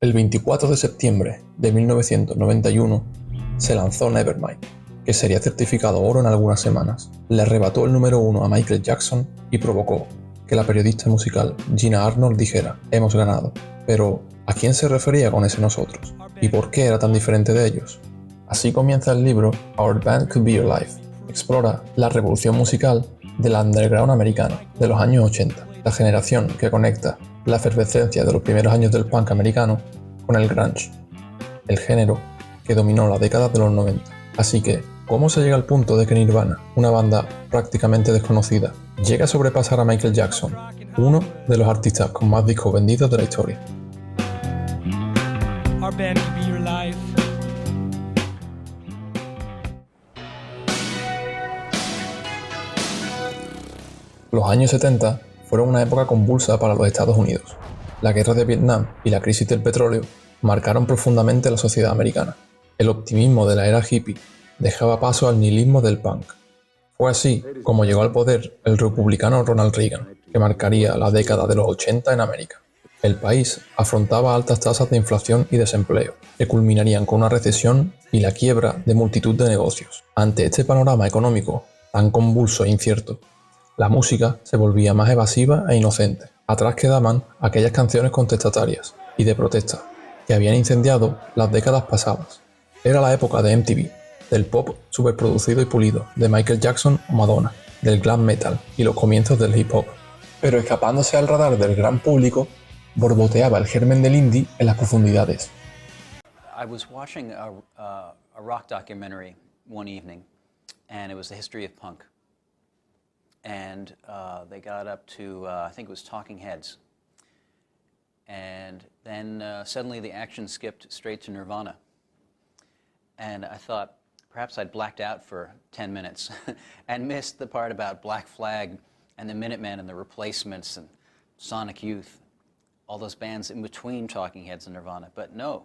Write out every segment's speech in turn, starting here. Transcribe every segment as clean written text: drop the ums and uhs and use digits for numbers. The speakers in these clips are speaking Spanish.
El 24 de septiembre de 1991 se lanzó Nevermind, que sería certificado oro en algunas semanas. Le arrebató el número 1 a Michael Jackson y provocó que la periodista musical Gina Arnold dijera: hemos ganado. Pero, ¿a quién se refería con ese nosotros? ¿Y por qué era tan diferente de ellos? Así comienza el libro Our Band Could Be Your Life. Explora la revolución musical del underground americano de los años 80, la generación que conecta la efervescencia de los primeros años del punk americano con el grunge, el género que dominó la década de los 90. Así que, ¿cómo se llega al punto de que Nirvana, una banda prácticamente desconocida, llega a sobrepasar a Michael Jackson, uno de los artistas con más discos vendidos de la historia? Our band could be your life. Los años 70 fueron una época convulsa para los Estados Unidos. La guerra de Vietnam y la crisis del petróleo marcaron profundamente la sociedad americana. El optimismo de la era hippie dejaba paso al nihilismo del punk. Fue así como llegó al poder el republicano Ronald Reagan, que marcaría la década de los 80 en América. El país afrontaba altas tasas de inflación y desempleo, que culminarían con una recesión y la quiebra de multitud de negocios. Ante este panorama económico tan convulso e incierto, la música se volvía más evasiva e inocente. Atrás quedaban aquellas canciones contestatarias y de protesta que habían incendiado las décadas pasadas. Era la época de MTV, del pop superproducido y pulido, de Michael Jackson o Madonna, del glam metal y los comienzos del hip hop. Pero escapándose al radar del gran público, borboteaba el germen del indie en las profundidades. I was watching a rock documentary one evening, and it was the history of punk. And they got up to, I think it was Talking Heads. And then suddenly the action skipped straight to Nirvana. And I thought perhaps I'd blacked out for 10 minutes and missed the part about Black Flag and the Minutemen and the Replacements and Sonic Youth, all those bands in between Talking Heads and Nirvana. But no,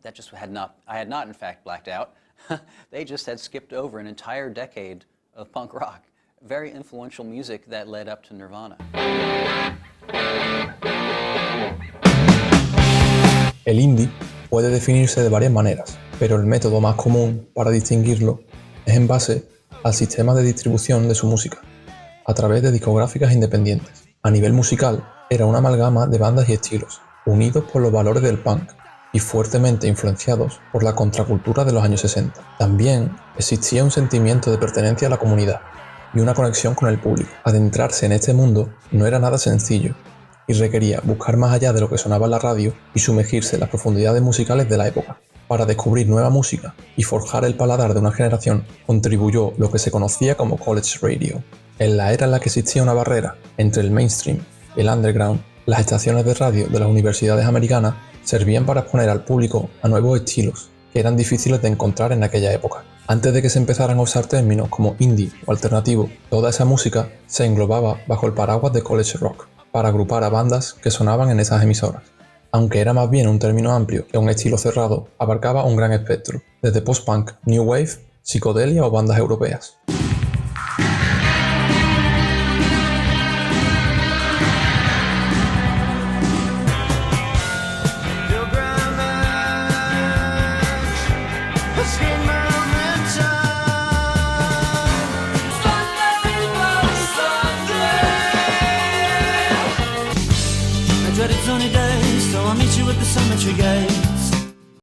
that just I had not in fact blacked out. They just had skipped over an entire decade of punk rock. Very influential music that led up to Nirvana. El indie puede definirse de varias maneras, pero el método más común para distinguirlo es en base al sistema de distribución de su música, a través de discográficas independientes. A nivel musical, era una amalgama de bandas y estilos, unidos por los valores del punk y fuertemente influenciados por la contracultura de los años 60. También existía un sentimiento de pertenencia a la comunidad y una conexión con el público. Adentrarse en este mundo no era nada sencillo y requería buscar más allá de lo que sonaba en la radio y sumergirse en las profundidades musicales de la época. Para descubrir nueva música y forjar el paladar de una generación, contribuyó lo que se conocía como college radio. En la era en la que existía una barrera entre el mainstream y el underground, las estaciones de radio de las universidades americanas servían para exponer al público a nuevos estilos que eran difíciles de encontrar en aquella época. Antes de que se empezaran a usar términos como indie o alternativo, toda esa música se englobaba bajo el paraguas de college rock, para agrupar a bandas que sonaban en esas emisoras. Aunque era más bien un término amplio que un estilo cerrado, abarcaba un gran espectro, desde post-punk, new wave, psicodelia o bandas europeas.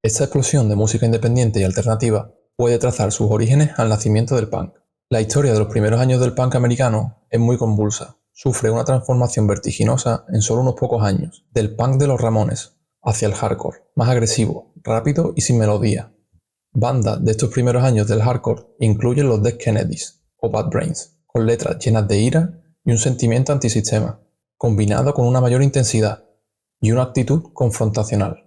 Esta explosión de música independiente y alternativa puede trazar sus orígenes al nacimiento del punk. La historia de los primeros años del punk americano es muy convulsa. Sufre una transformación vertiginosa en solo unos pocos años, del punk de los Ramones hacia el hardcore, más agresivo, rápido y sin melodía. Bandas de estos primeros años del hardcore incluyen los Dead Kennedys o Bad Brains, con letras llenas de ira y un sentimiento antisistema, combinado con una mayor intensidad y una actitud confrontacional.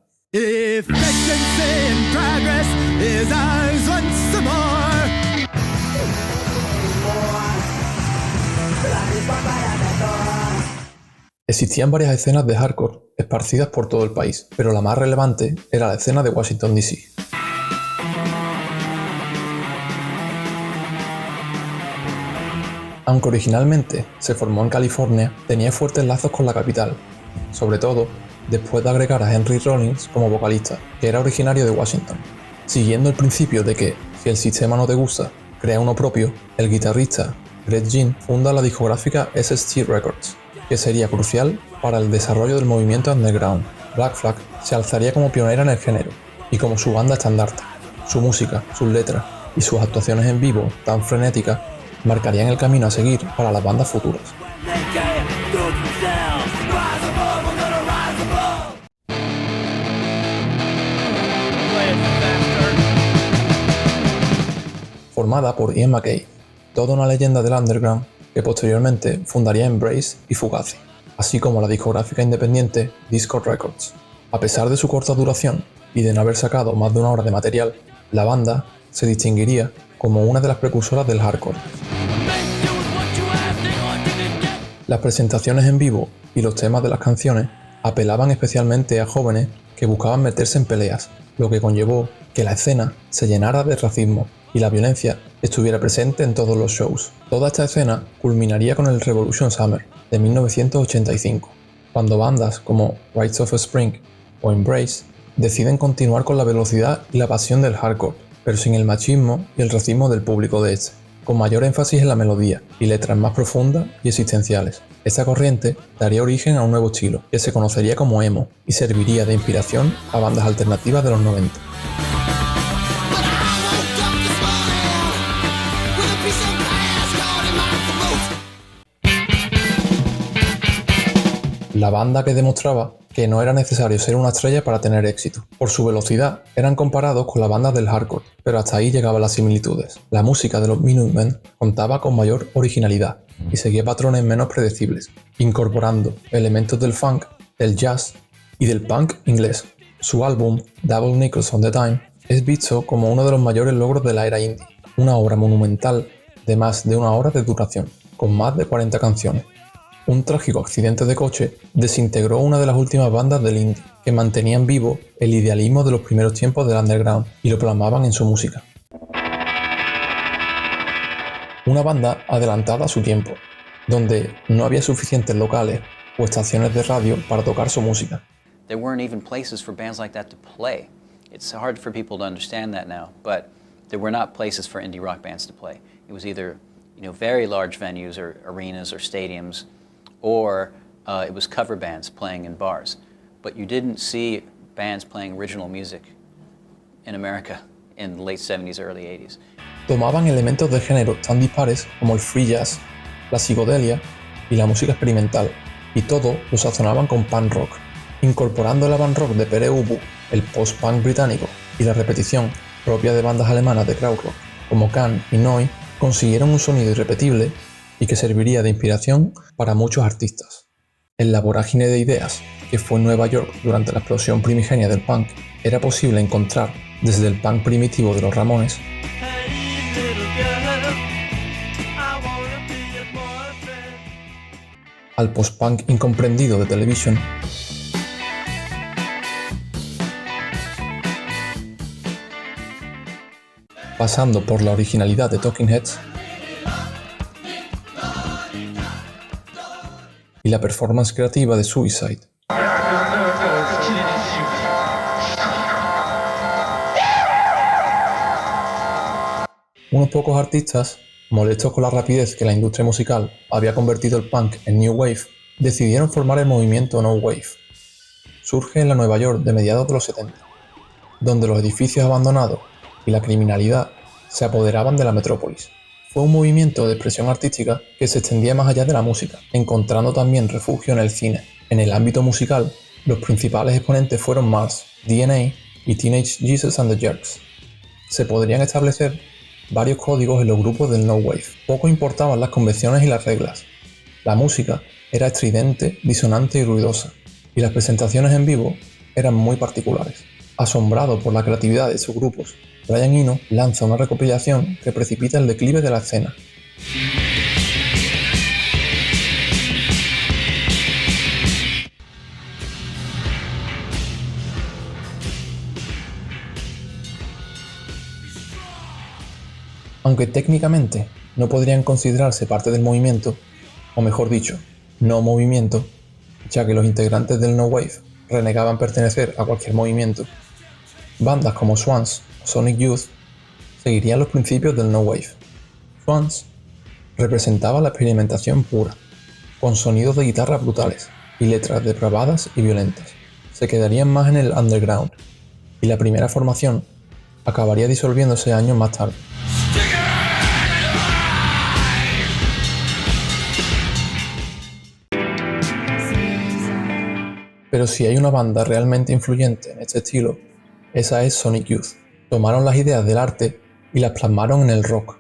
Existían varias escenas de hardcore esparcidas por todo el país, pero la más relevante era la escena de Washington, D.C. Aunque originalmente se formó en California, tenía fuertes lazos con la capital, sobre todo después de agregar a Henry Rollins como vocalista, que era originario de Washington. Siguiendo el principio de que, si el sistema no te gusta, crea uno propio, el guitarrista Greg Ginn funda la discográfica SST Records, que sería crucial para el desarrollo del movimiento underground. Black Flag se alzaría como pionera en el género y como su banda estandarte. Su música, sus letras y sus actuaciones en vivo tan frenéticas marcarían el camino a seguir para las bandas futuras. Formada por Ian MacKaye, toda una leyenda del underground que posteriormente fundaría Embrace y Fugazi, así como la discográfica independiente Dischord Records. A pesar de su corta duración y de no haber sacado más de una hora de material, la banda se distinguiría como una de las precursoras del hardcore. Las presentaciones en vivo y los temas de las canciones apelaban especialmente a jóvenes que buscaban meterse en peleas, lo que conllevó que la escena se llenara de racismo y la violencia estuviera presente en todos los shows. Toda esta escena culminaría con el Revolution Summer de 1985, cuando bandas como Rites of Spring o Embrace deciden continuar con la velocidad y la pasión del hardcore, pero sin el machismo y el racismo del público de este, con mayor énfasis en la melodía y letras más profundas y existenciales. Esta corriente daría origen a un nuevo estilo, que se conocería como emo, y serviría de inspiración a bandas alternativas de los 90. La banda que demostraba que no era necesario ser una estrella para tener éxito. Por su velocidad, eran comparados con las bandas del hardcore, pero hasta ahí llegaban las similitudes. La música de los Minutemen contaba con mayor originalidad y seguía patrones menos predecibles, incorporando elementos del funk, del jazz y del punk inglés. Su álbum, Double Nickels on the Dime, es visto como uno de los mayores logros de la era indie, una obra monumental de más de una hora de duración, con más de 40 canciones. Un trágico accidente de coche desintegró una de las últimas bandas del indie, que mantenían vivo el idealismo de los primeros tiempos del underground y lo plasmaban en su música. Una banda adelantada a su tiempo, donde no había suficientes locales o estaciones de radio para tocar su música. There weren't even places for bands like that to play. It's hard for people to understand that now, but there were not places for indie rock bands to play. It was either, very large venues or arenas or stadiums, or it was cover bands playing in bars. But you didn't see bands playing original music in America in the late 70s, early 80s. Tomaban elementos de género tan dispares como el free jazz, la psicodelia y la música experimental, y todo lo sazonaban con punk rock, incorporando el avant rock de Pere Ubu, el post-punk británico y la repetición propia de bandas alemanas de krautrock como Can y Neu, consiguieron un sonido irrepetible y que serviría de inspiración para muchos artistas. En la vorágine de ideas que fue Nueva York durante la explosión primigenia del punk, era posible encontrar desde el punk primitivo de los Ramones al post-punk incomprendido de Television, pasando por la originalidad de Talking Heads y la performance creativa de Suicide. Unos pocos artistas, molestos con la rapidez que la industria musical había convertido el punk en New Wave, decidieron formar el movimiento No Wave. Surge en la Nueva York de mediados de los 70, donde los edificios abandonados y la criminalidad se apoderaban de la metrópolis. Fue un movimiento de expresión artística que se extendía más allá de la música, encontrando también refugio en el cine. En el ámbito musical, los principales exponentes fueron Mars, DNA y Teenage Jesus and the Jerks. Se podrían establecer varios códigos en los grupos del No Wave. Poco importaban las convenciones y las reglas. La música era estridente, disonante y ruidosa, y las presentaciones en vivo eran muy particulares. Asombrado por la creatividad de sus grupos, Brian Eno lanza una recopilación que precipita el declive de la escena. Aunque técnicamente no podrían considerarse parte del movimiento, o mejor dicho, no movimiento, ya que los integrantes del No Wave renegaban pertenecer a cualquier movimiento. Bandas como Swans o Sonic Youth seguirían los principios del No Wave. Swans representaba la experimentación pura, con sonidos de guitarra brutales y letras depravadas y violentas. Se quedarían más en el underground, y la primera formación acabaría disolviéndose años más tarde. Pero si hay una banda realmente influyente en este estilo, esa es Sonic Youth. Tomaron las ideas del arte y las plasmaron en el rock.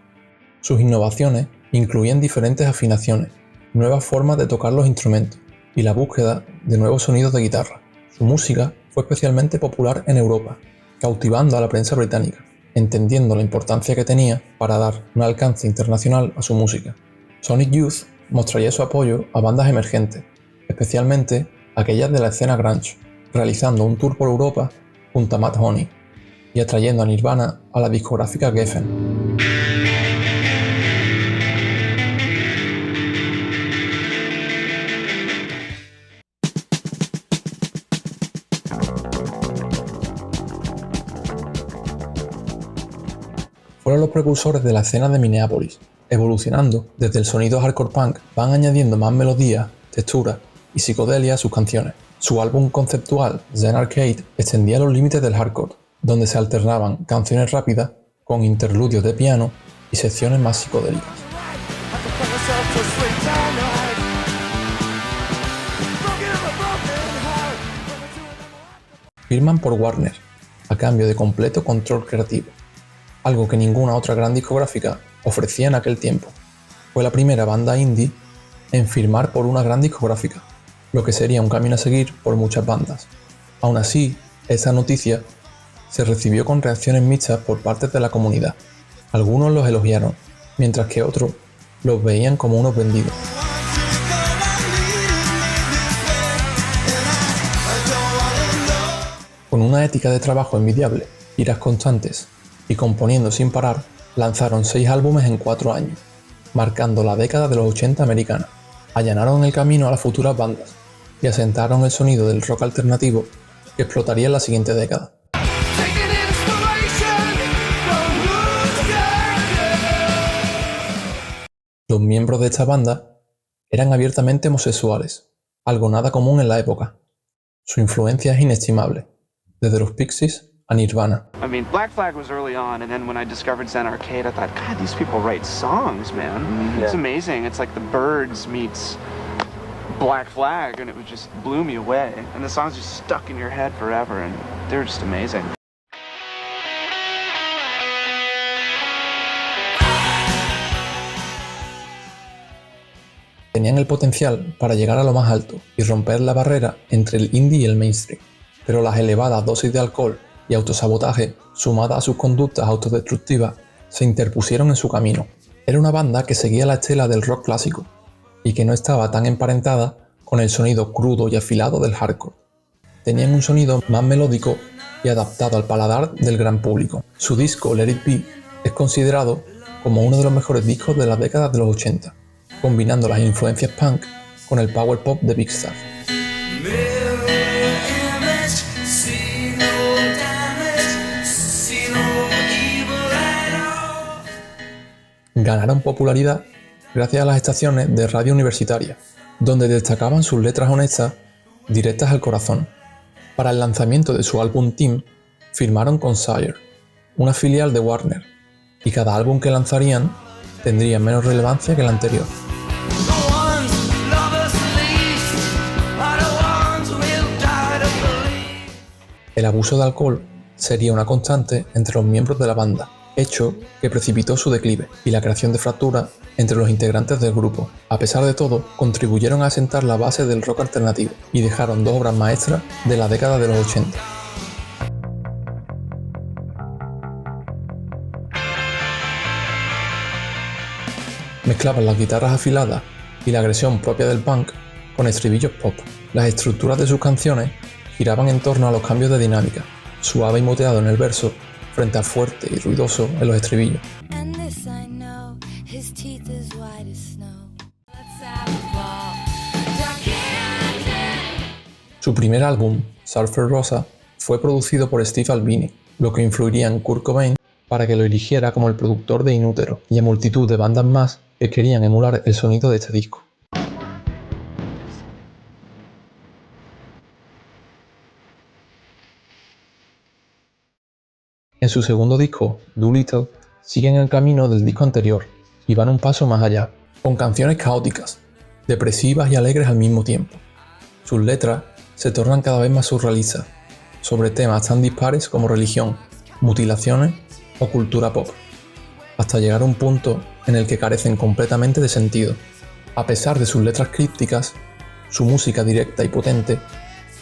Sus innovaciones incluían diferentes afinaciones, nuevas formas de tocar los instrumentos y la búsqueda de nuevos sonidos de guitarra. Su música fue especialmente popular en Europa, cautivando a la prensa británica, entendiendo la importancia que tenía para dar un alcance internacional a su música. Sonic Youth mostraría su apoyo a bandas emergentes, especialmente aquellas de la escena grunge, realizando un tour por Europa junto a Matt Honey y atrayendo a Nirvana a la discográfica Geffen. Fueron los precursores de la escena de Minneapolis, evolucionando desde el sonido hardcore punk, van añadiendo más melodías, texturas y psicodelia a sus canciones. Su álbum conceptual, Zen Arcade, extendía los límites del hardcore, donde se alternaban canciones rápidas con interludios de piano y secciones más psicodélicas. Firman por Warner, a cambio de completo control creativo, algo que ninguna otra gran discográfica ofrecía en aquel tiempo. Fue la primera banda indie en firmar por una gran discográfica, lo que sería un camino a seguir por muchas bandas. Aún así, esa noticia se recibió con reacciones mixtas por parte de la comunidad. Algunos los elogiaron, mientras que otros los veían como unos vendidos. Con una ética de trabajo envidiable, giras constantes y componiendo sin parar, lanzaron 6 álbumes en 4 años, marcando la década de los 80 americana. Allanaron el camino a las futuras bandas y asentaron el sonido del rock alternativo que explotaría en la siguiente década. Los miembros de esta banda eran abiertamente homosexuales, algo nada común en la época. Su influencia es inestimable, desde los Pixies a Nirvana. I mean, Black Flag was early on, and then when I discovered Zen Arcade, I thought, God, these people write songs, man. Yeah. It's amazing. It's like the Byrds meets Black Flag, and it just blew me away. And the songs just stuck in your head forever, and they're just amazing. Tenían el potencial para llegar a lo más alto y romper la barrera entre el indie y el mainstream, pero las elevadas dosis de alcohol y autosabotaje, sumadas a sus conductas autodestructivas, se interpusieron en su camino. Era una banda que seguía la estela del rock clásico y que no estaba tan emparentada con el sonido crudo y afilado del hardcore. Tenían un sonido más melódico y adaptado al paladar del gran público. Su disco Let It Be es considerado como uno de los mejores discos de la década de los 80, combinando las influencias punk con el power pop de Big Star. Ganaron popularidad gracias a las estaciones de radio universitaria, donde destacaban sus letras honestas, directas al corazón. Para el lanzamiento de su álbum Team, firmaron con Sire, una filial de Warner, y cada álbum que lanzarían tendría menos relevancia que el anterior. El abuso de alcohol sería una constante entre los miembros de la banda, hecho que precipitó su declive y la creación de fracturas entre los integrantes del grupo. A pesar de todo, contribuyeron a asentar la base del rock alternativo y dejaron 2 obras maestras de la década de los 80. Mezclaban las guitarras afiladas y la agresión propia del punk con estribillos pop. Las estructuras de sus canciones giraban en torno a los cambios de dinámica, suave y moteado en el verso frente al fuerte y ruidoso en los estribillos. Su primer álbum, Surfer Rosa, fue producido por Steve Albini, lo que influiría en Kurt Cobain para que lo eligiera como el productor de In Utero y a multitud de bandas más que querían emular el sonido de este disco. En su segundo disco, Doolittle, siguen el camino del disco anterior y van un paso más allá, con canciones caóticas, depresivas y alegres al mismo tiempo. Sus letras se tornan cada vez más surrealistas, sobre temas tan dispares como religión, mutilaciones o cultura pop, hasta llegar a un punto en el que carecen completamente de sentido. A pesar de sus letras crípticas, su música directa y potente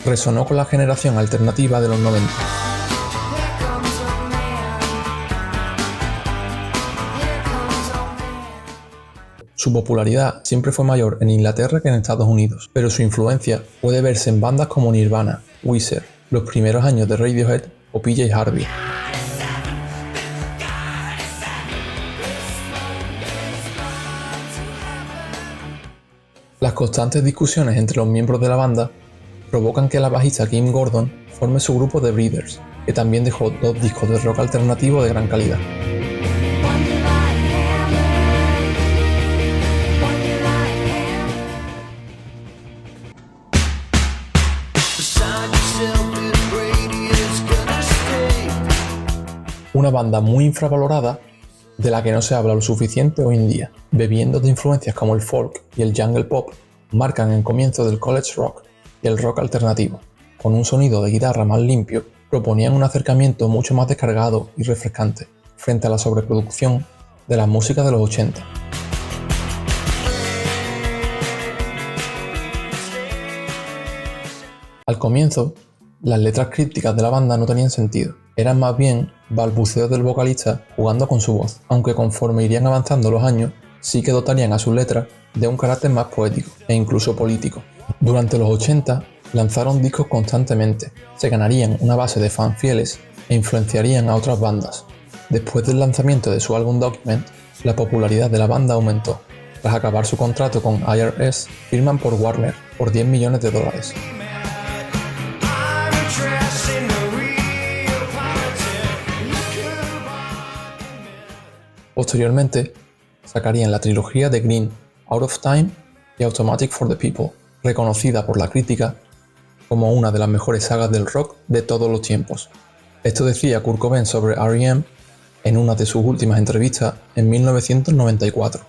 resonó con la generación alternativa de los 90. Su popularidad siempre fue mayor en Inglaterra que en Estados Unidos, pero su influencia puede verse en bandas como Nirvana, Weezer, los primeros años de Radiohead o PJ Harvey. Las constantes discusiones entre los miembros de la banda provocan que la bajista Kim Gordon forme su grupo The Breeders, que también dejó 2 discos de rock alternativo de gran calidad. Una banda muy infravalorada de la que no se habla lo suficiente hoy en día, bebiendo de influencias como el folk y el jungle pop, marcan el comienzo del college rock y el rock alternativo. Con un sonido de guitarra más limpio, proponían un acercamiento mucho más descargado y refrescante frente a la sobreproducción de la música de los 80. Al comienzo, las letras crípticas de la banda no tenían sentido, eran más bien balbuceos del vocalista jugando con su voz, aunque conforme irían avanzando los años, sí que dotarían a sus letras de un carácter más poético e incluso político. Durante los 80 lanzaron discos constantemente, se ganarían una base de fans fieles e influenciarían a otras bandas. Después del lanzamiento de su álbum Document, la popularidad de la banda aumentó. Tras acabar su contrato con IRS, firman por Warner por $10 millones. Posteriormente, sacarían la trilogía de Green, Out of Time y Automatic for the People, reconocida por la crítica como una de las mejores sagas del rock de todos los tiempos. Esto decía Kurt Cobain sobre R.E.M. en una de sus últimas entrevistas en 1994.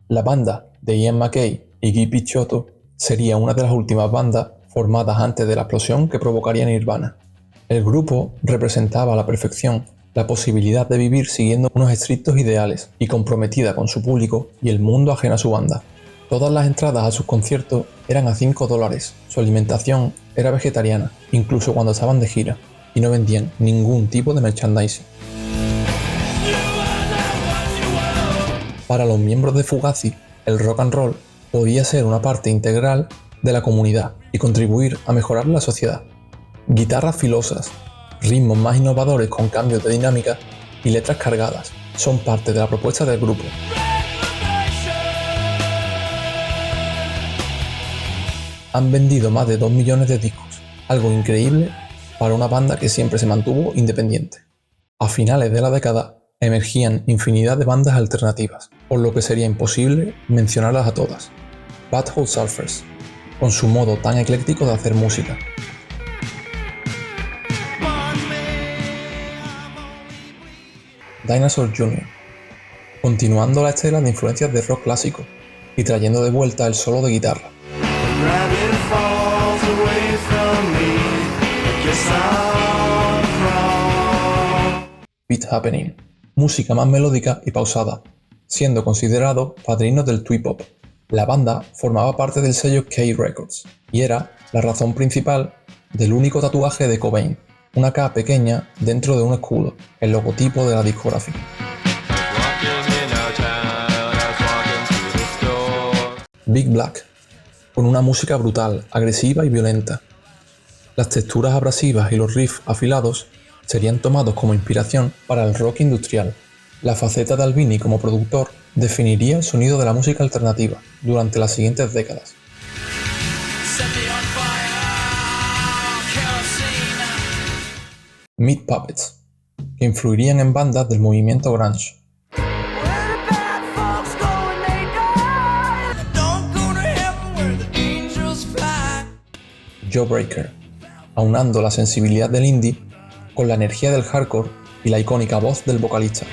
La banda de Ian MacKaye y Guy Picciotto sería una de las últimas bandas formadas antes de la explosión que provocaría Nirvana. El grupo representaba a la perfección la posibilidad de vivir siguiendo unos estrictos ideales y comprometida con su público y el mundo ajeno a su banda. Todas las entradas a sus conciertos eran a $5, su alimentación era vegetariana, incluso cuando estaban de gira, y no vendían ningún tipo de merchandising. Para los miembros de Fugazi, el rock and roll podía ser una parte integral de la comunidad y contribuir a mejorar la sociedad. Guitarras filosas, ritmos más innovadores con cambios de dinámica y letras cargadas son parte de la propuesta del grupo. Han vendido más de 2 millones de discos, algo increíble para una banda que siempre se mantuvo independiente. A finales de la década emergían infinidad de bandas alternativas, por lo que sería imposible mencionarlas a todas. Butthole Surfers, con su modo tan ecléctico de hacer música. Dinosaur Jr., continuando la estela de influencias de rock clásico y trayendo de vuelta el solo de guitarra. Beat Happening, música más melódica y pausada, siendo considerado padrinos del twee pop. La banda formaba parte del sello K Records y era la razón principal del único tatuaje de Cobain, una K pequeña dentro de un escudo, el logotipo de la discográfica. Big Black, con una música brutal, agresiva y violenta. Las texturas abrasivas y los riffs afilados serían tomados como inspiración para el rock industrial. La faceta de Albini como productor definiría el sonido de la música alternativa durante las siguientes décadas. Meat Puppets, que influirían en bandas del movimiento grunge. Jawbreaker, aunando la sensibilidad del indie con la energía del hardcore y la icónica voz del vocalista.